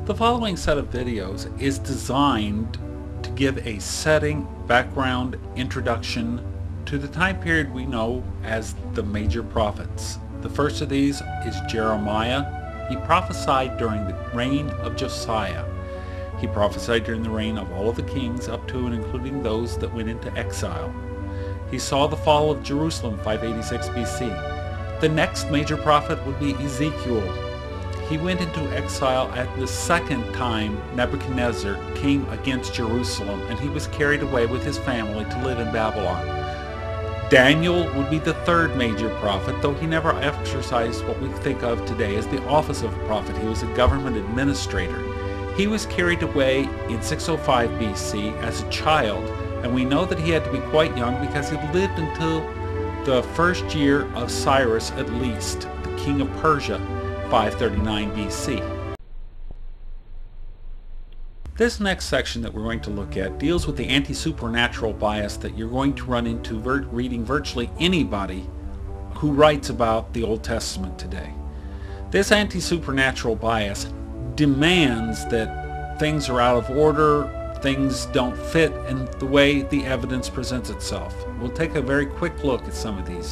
The following set of videos is designed to give a setting, background, introduction to the time period we know as the major prophets. The first of these is Jeremiah. He prophesied during the reign of Josiah. He prophesied during the reign of all of the kings up to and including those that went into exile. He saw the fall of Jerusalem 586 BC. The next major prophet would be Ezekiel. He went into exile at the second time Nebuchadnezzar came against Jerusalem, and he was carried away with his family to live in Babylon. Daniel would be the third major prophet, though he never exercised what we think of today as the office of a prophet. He was a government administrator. He was carried away in 605 BC as a child, and we know that he had to be quite young because he lived until the first year of Cyrus at least, the king of Persia, 539 BC. This next section that we're going to look at deals with the anti-supernatural bias that you're going to run into reading virtually anybody who writes about the Old Testament today. This anti-supernatural bias demands that things are out of order, things don't fit in the way the evidence presents itself. We'll take a very quick look at some of these.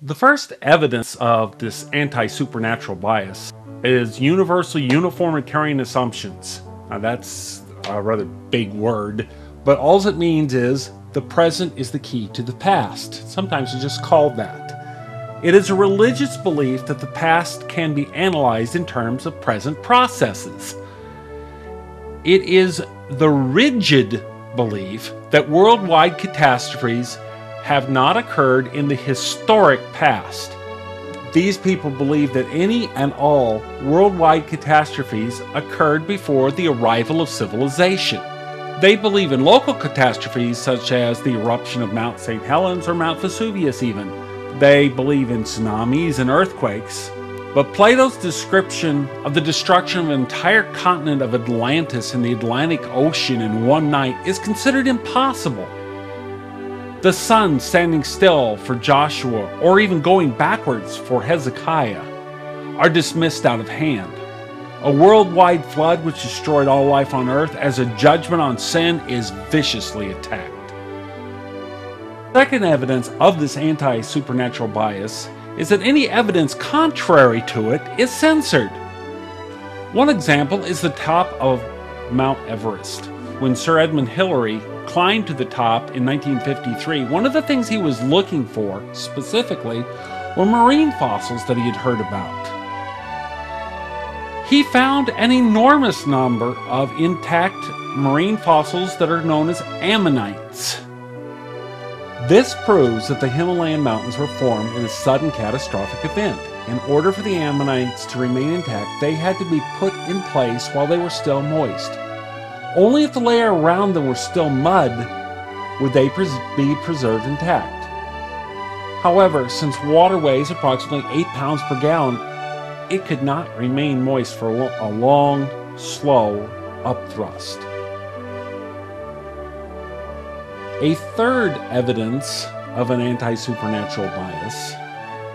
The first evidence of this anti-supernatural bias is universal uniformitarian assumptions. Now that's a rather big word, but all it means is the present is the key to the past. Sometimes it's just called that. It is a religious belief that the past can be analyzed in terms of present processes. It is the rigid belief that worldwide catastrophes have not occurred in the historic past. These people believe that any and all worldwide catastrophes occurred before the arrival of civilization. They believe in local catastrophes such as the eruption of Mount St. Helens or Mount Vesuvius even. They believe in tsunamis and earthquakes. But Plato's description of the destruction of an entire continent of Atlantis in the Atlantic Ocean in one night is considered impossible. The sun standing still for Joshua, or even going backwards for Hezekiah, are dismissed out of hand. A worldwide flood which destroyed all life on earth as a judgment on sin is viciously attacked. Second evidence of this anti-supernatural bias is that any evidence contrary to it is censored. One example is the top of Mount Everest. When Sir Edmund Hillary climbed to the top in 1953, one of the things he was looking for, specifically, were marine fossils that he had heard about. He found an enormous number of intact marine fossils that are known as ammonites. This proves that the Himalayan mountains were formed in a sudden catastrophic event. In order for the ammonites to remain intact, they had to be put in place while they were still moist. Only if the layer around them were still mud would they be preserved intact. However, since water weighs approximately 8 pounds per gallon, it could not remain moist for a long, slow upthrust. A third evidence of an anti-supernatural bias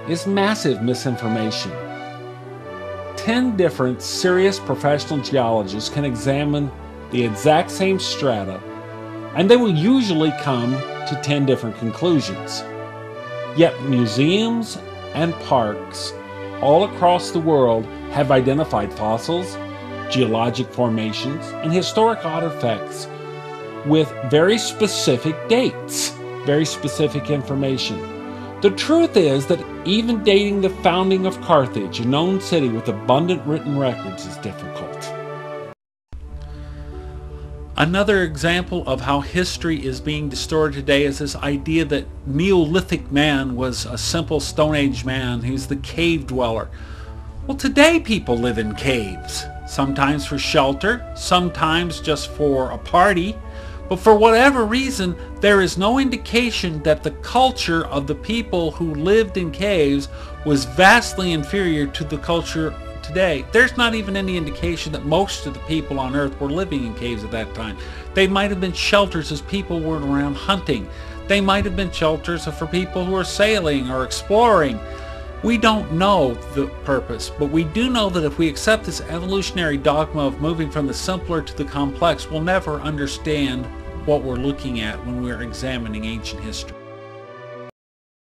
is massive misinformation. 10 different serious professional geologists can examine the exact same strata, and they will usually come to 10 different conclusions. Yet museums and parks all across the world have identified fossils, geologic formations, and historic artifacts with very specific dates, very specific information. The truth is that even dating the founding of Carthage, a known city with abundant written records, is difficult. Another example of how history is being distorted today is this idea that Neolithic man was a simple Stone Age man who's the cave dweller. Well, today people live in caves, sometimes for shelter, sometimes just for a party. But for whatever reason, there is no indication that the culture of the people who lived in caves was vastly inferior to the culture today. There's not even any indication that most of the people on Earth were living in caves at that time. They might have been shelters as people were around hunting. They might have been shelters for people who were sailing or exploring. We don't know the purpose, but we do know that if we accept this evolutionary dogma of moving from the simpler to the complex, we'll never understand what we're looking at when we're examining ancient history.